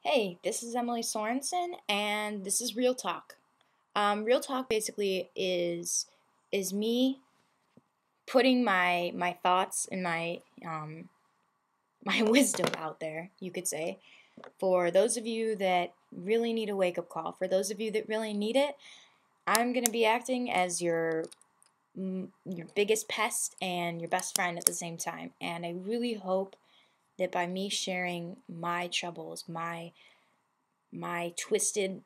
Hey, this is Emily Sorensen, and this is Real Talk. Real Talk basically is me putting my thoughts and my wisdom out there, you could say, for those of you that really need a wake up call. For those of you that really need it, I'm gonna be acting as your biggest pest and your best friend at the same time. And I really hope that by me sharing my troubles, my twisted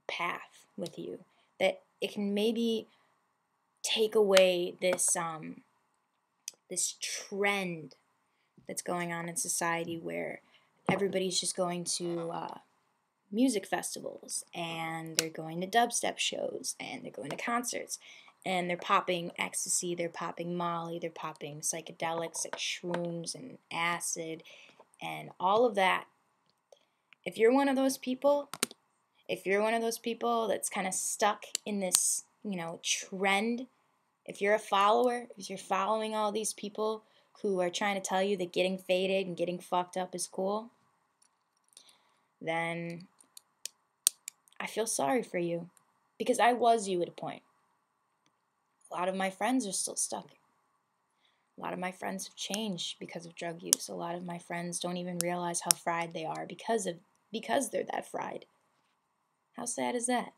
path with you, that it can maybe take away this trend that's going on in society where everybody's just going to music festivals, and they're going to dubstep shows, and they're going to concerts, and they're popping ecstasy, they're popping Molly, they're popping psychedelics like shrooms and acid and all of that. If you're one of those people, if you're one of those people that's kind of stuck in this, trend, if you're a follower, if you're following all these people who are trying to tell you that getting faded and getting fucked up is cool, then I feel sorry for you, because I was you at a point. A lot of my friends are still stuck. A lot of my friends have changed because of drug use. A lot of my friends don't even realize how fried they are because they're that fried. How sad is that?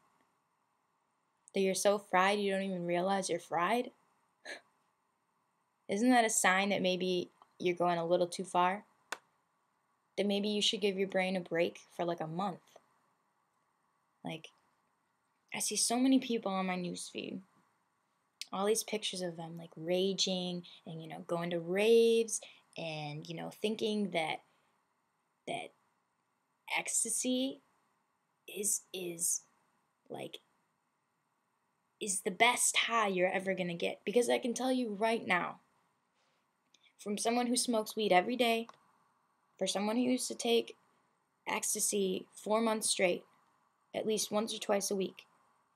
That you're so fried you don't even realize you're fried? Isn't that a sign that maybe you're going a little too far? That maybe you should give your brain a break for like a month. Like, I see so many people on my newsfeed, all these pictures of them like raging and going to raves and thinking that ecstasy is like is the best high you're ever gonna get. Because I can tell you right now, from someone who smokes weed every day, for someone who used to take ecstasy 4 months straight, at least once or twice a week,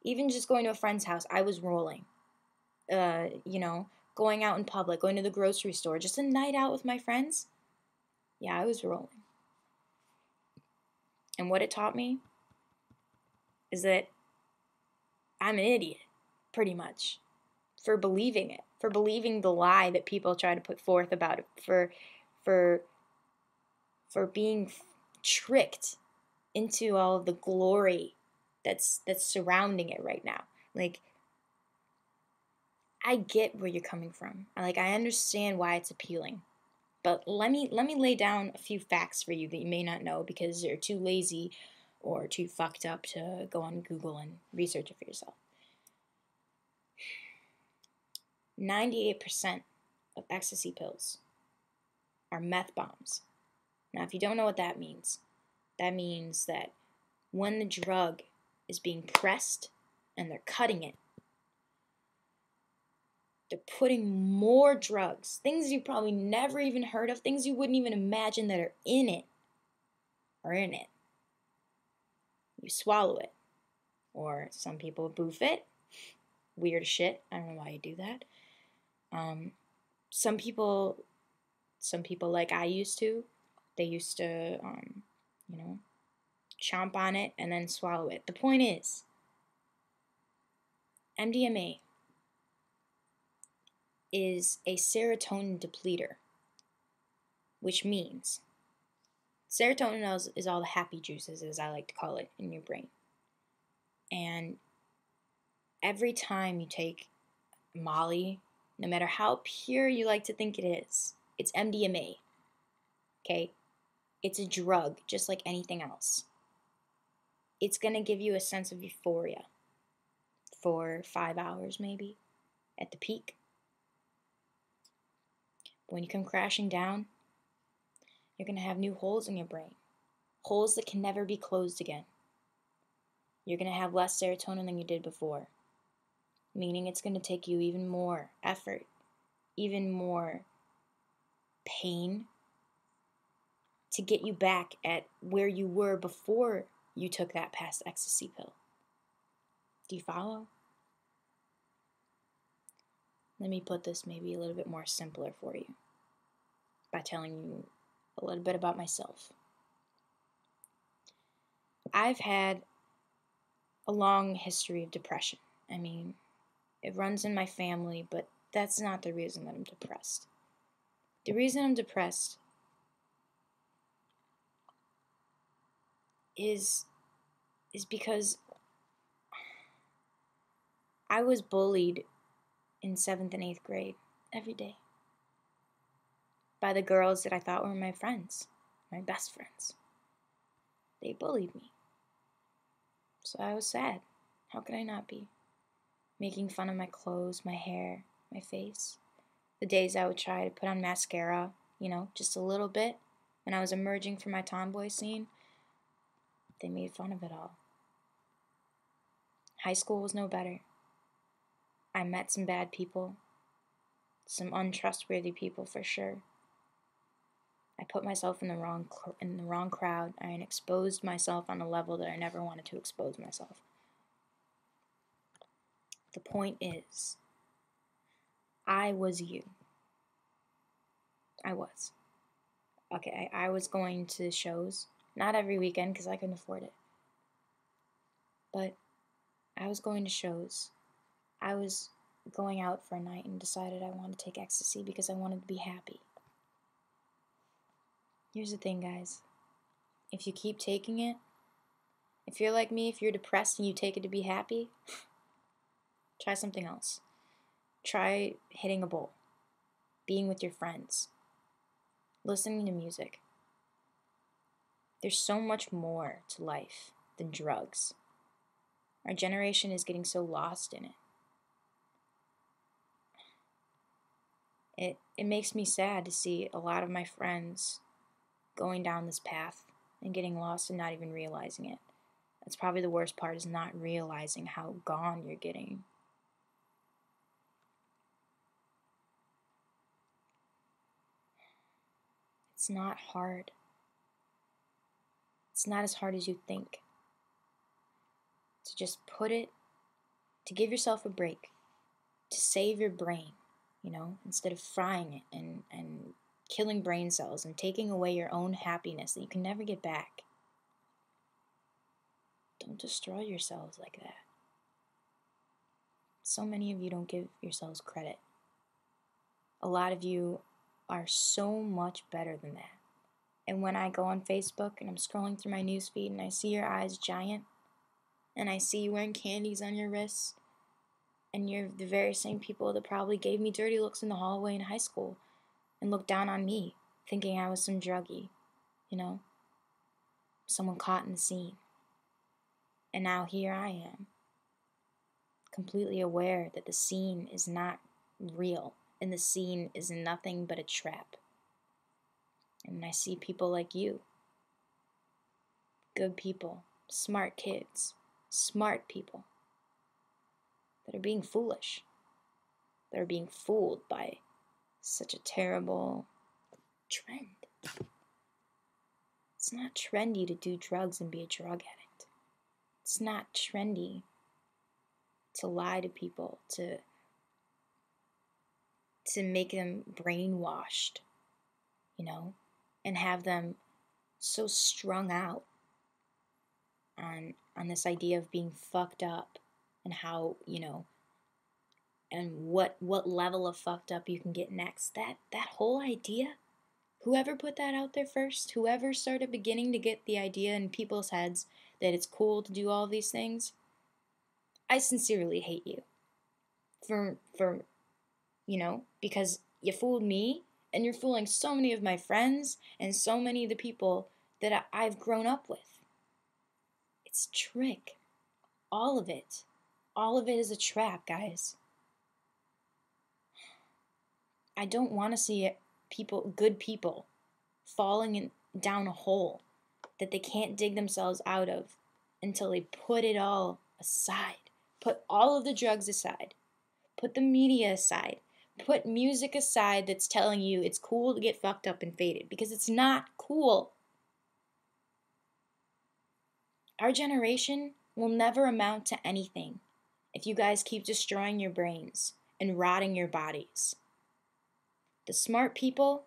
even just going to a friend's house, I was rolling. Going out in public, going to the grocery store, just a night out with my friends, yeah, I was rolling. And what it taught me is that I'm an idiot, pretty much, for believing it, for believing the lie that people try to put forth about it, for being tricked into all of the glory that's surrounding it right now. Like, I get where you're coming from. I understand why it's appealing. But let me lay down a few facts for you that you may not know because you're too lazy or too fucked up to go on Google and research it for yourself. 98% of ecstasy pills are meth bombs. Now, if you don't know what that means that when the drug is being pressed and they're cutting it, they're putting more drugs, things you probably never even heard of, things you wouldn't even imagine that are in it. You swallow it. Or some people boof it. Weird shit. I don't know why you do that. Some people like I used to, they used to, chomp on it and then swallow it. The point is, MDMA is a serotonin depleter, which means serotonin is all the happy juices, as I like to call it, in your brain. And every time you take Molly, no matter how pure you like to think it is, it's MDMA. Okay? It's a drug, just like anything else. It's going to give you a sense of euphoria for 5 hours, maybe, at the peak. But when you come crashing down, you're going to have new holes in your brain. Holes that can never be closed again. You're going to have less serotonin than you did before. Meaning it's going to take you even more effort, even more pain to get you back at where you were before you took that past ecstasy pill. Do you follow? Let me put this maybe a little bit more simpler for you by telling you a little bit about myself. I've had a long history of depression. I mean, it runs in my family, but that's not the reason that I'm depressed. The reason I'm depressed is because I was bullied in 7th and 8th grade every day by the girls that I thought were my friends, my best friends. They bullied me. So I was sad. How could I not be? Making fun of my clothes, my hair, my face. The days I would try to put on mascara, just a little bit, when I was emerging from my tomboy scene, they made fun of it all. High school was no better. I met some bad people, some untrustworthy people for sure. I put myself in the wrong crowd. I exposed myself on a level that I never wanted to expose myself. The point is, I was you. I was. Okay, I was going to shows, not every weekend because I couldn't afford it. But I was going to shows. I was going out for a night and decided I wanted to take ecstasy because I wanted to be happy. Here's the thing, guys. If you keep taking it, if you're like me, if you're depressed and you take it to be happy, try something else. Try hitting a bowl, being with your friends, listening to music. There's so much more to life than drugs. Our generation is getting so lost in it. It makes me sad to see a lot of my friends going down this path and getting lost and not even realizing it. That's probably the worst part, is not realizing how gone you're getting. It's not hard. It's not as hard as you think. To just to give yourself a break, to save your brain, instead of frying it and killing brain cells and taking away your own happiness that you can never get back. Don't destroy yourselves like that. So many of you don't give yourselves credit. A lot of you are so much better than that. And when I go on Facebook and I'm scrolling through my newsfeed and I see your eyes giant, and I see you wearing candies on your wrists, and you're the very same people that probably gave me dirty looks in the hallway in high school and looked down on me, thinking I was some druggie, someone caught in the scene. And now here I am, completely aware that the scene is not real, and the scene is nothing but a trap. And I see people like you, good people, smart kids, smart people, that are being foolish, that are being fooled by such a terrible trend. It's not trendy to do drugs and be a drug addict. It's not trendy to lie to people, to make them brainwashed, and have them so strung out on this idea of being fucked up and how, and what level of fucked up you can get next. That whole idea, whoever put that out there first, whoever started beginning to get the idea in people's heads that it's cool to do all these things, I sincerely hate you for because you fooled me, and you're fooling so many of my friends and so many of the people that I've grown up with. It's a trick. All of it. All of it is a trap, guys. I don't want to see good people, falling down a hole that they can't dig themselves out of until they put it all aside. Put all of the drugs aside. Put the media aside. Put music aside that's telling you it's cool to get fucked up and faded, because it's not cool. Our generation will never amount to anything if you guys keep destroying your brains and rotting your bodies. The smart people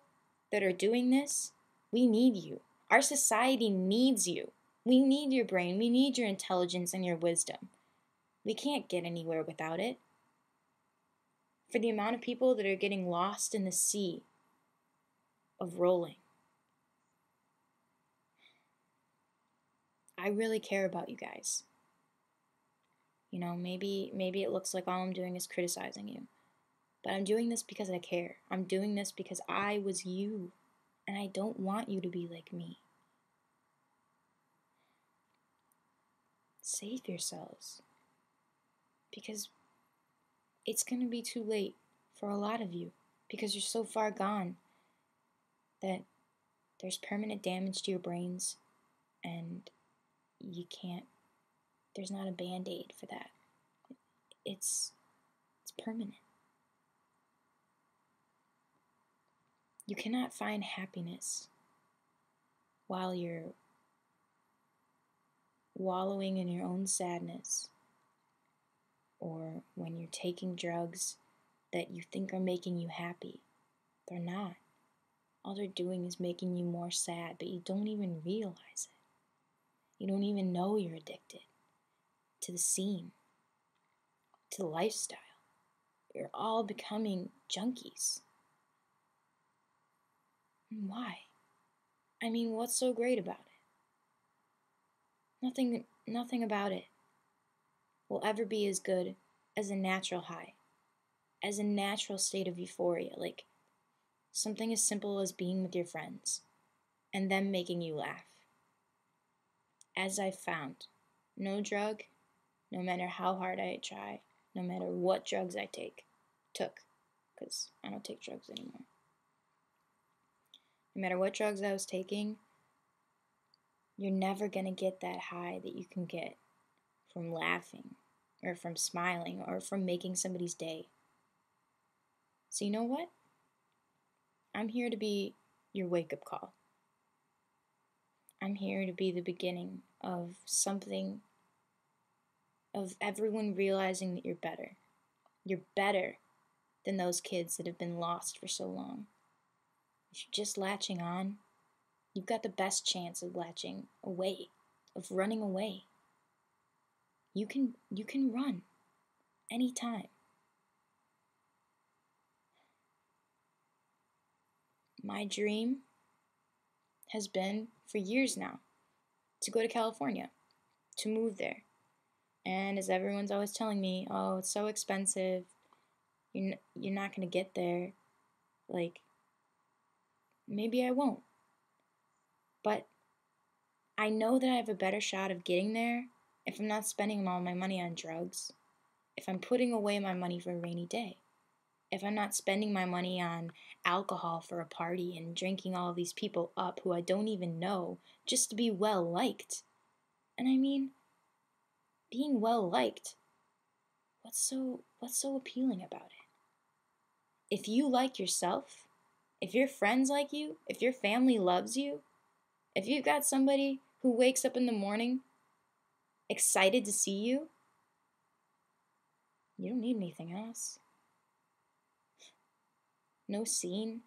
that are doing this, we need you. Our society needs you. We need your brain. We need your intelligence and your wisdom. We can't get anywhere without it. For the amount of people that are getting lost in the sea of rolling, I really care about you guys. You know, maybe it looks like all I'm doing is criticizing you. But I'm doing this because I care. I'm doing this because I was you. And I don't want you to be like me. Save yourselves. Because it's going to be too late for a lot of you. Because you're so far gone that there's permanent damage to your brains. And you can't, there's not a band-aid for that. It's permanent. You cannot find happiness while you're wallowing in your own sadness, or when you're taking drugs that you think are making you happy. They're not. All they're doing is making you more sad, but you don't even realize it. You don't even know you're addicted to the scene, to the lifestyle. You're all becoming junkies. Why? I mean, what's so great about it? Nothing about it will ever be as good as a natural high, as a natural state of euphoria, like something as simple as being with your friends and them making you laugh. As I've found, no drug, no matter how hard I try, no matter what drugs I took, because I don't take drugs anymore. No matter what drugs I was taking, you're never going to get that high that you can get from laughing or from smiling or from making somebody's day. So you know what? I'm here to be your wake-up call. I'm here to be the beginning of something, of everyone realizing that you're better. You're better than those kids that have been lost for so long. If you're just latching on, you've got the best chance of latching away, of running away. You can run anytime. My dream has been for years now to go to California, to move there. And as everyone's always telling me, oh, it's so expensive, you're not going to get there. Like, maybe I won't. But I know that I have a better shot of getting there if I'm not spending all my money on drugs, if I'm putting away my money for a rainy day, if I'm not spending my money on alcohol for a party and drinking all of these people up who I don't even know just to be well liked. And I mean, being well liked, what's so appealing about it? If you like yourself, if your friends like you, if your family loves you, if you've got somebody who wakes up in the morning excited to see you, you don't need anything else. No scene,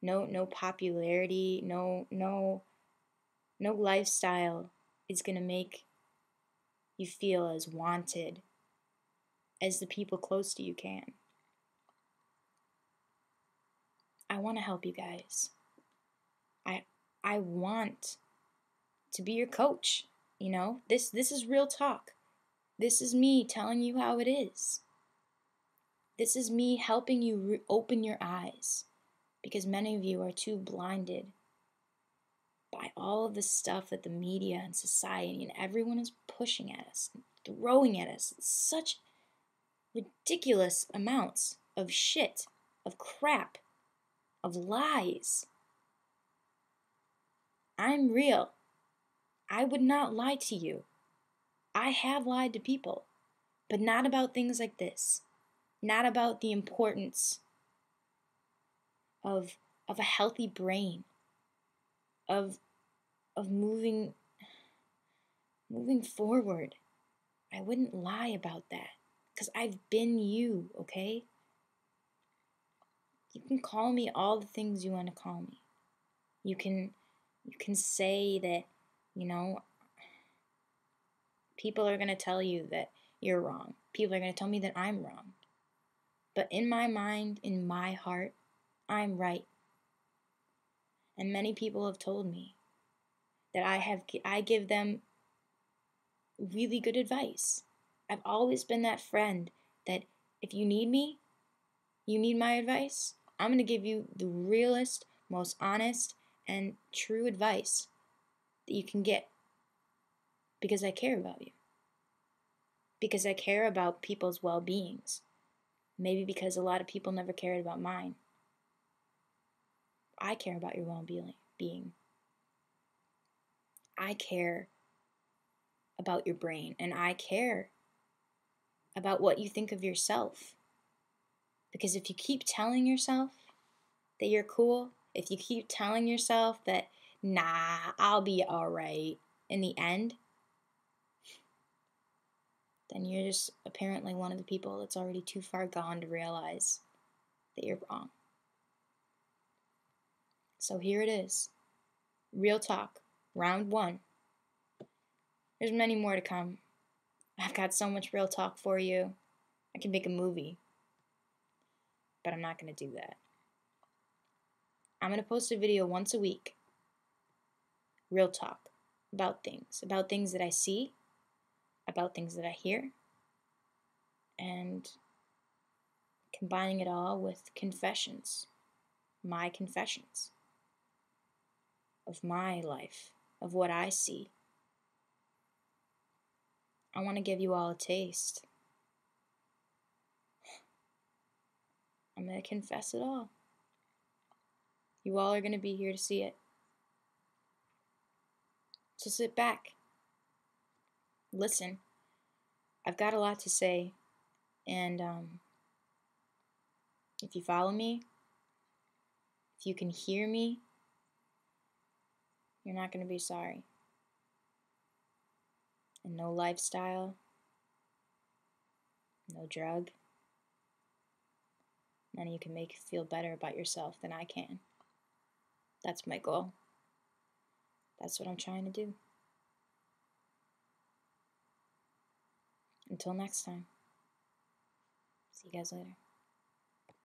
no popularity, no lifestyle is gonna make you feel as wanted as the people close to you can. I want to help you guys. I want to be your coach. You know, this is real talk. This is me telling you how it is. This is me helping you open your eyes, because many of you are too blinded by all of the stuff that the media and society and everyone is pushing at us, throwing at us. It's such ridiculous amounts of shit, of crap, of lies. I'm real. I would not lie to you. I have lied to people, but not about things like this. Not about the importance of a healthy brain, of moving forward. I wouldn't lie about that, because I've been you, okay? You can call me all the things you want to call me. You can say that, you know, People are going to tell you that you're wrong. People are going to tell me that I'm wrong. But in my mind, in my heart, I'm right. And many people have told me that I give them really good advice. I've always been that friend that if you need me, you need my advice, I'm going to give you the realest, most honest, and true advice that you can get because I care about you. Because I care about people's well-beings. Maybe because a lot of people never cared about mine. I care about your well-being. I care about your brain, and I care about what you think of yourself. Because if you keep telling yourself that you're cool, if you keep telling yourself that, nah, I'll be alright in the end, then you're just apparently one of the people that's already too far gone to realize that you're wrong. So here it is. Real talk, round 1. There's many more to come. I've got so much real talk for you. I can make a movie. But I'm not going to do that. I'm going to post a video once a week. Real talk. About things that I see, about things that I hear, and combining it all with confessions. My confessions. Of my life. Of what I see. I want to give you all a taste. I'm going to confess it all. You all are going to be here to see it. So sit back. Listen. I've got a lot to say. And if you follow me, if you can hear me, you're not going to be sorry. And no lifestyle, no drug. None of you can make you feel better about yourself than I can. That's my goal. That's what I'm trying to do. Until next time. See you guys later.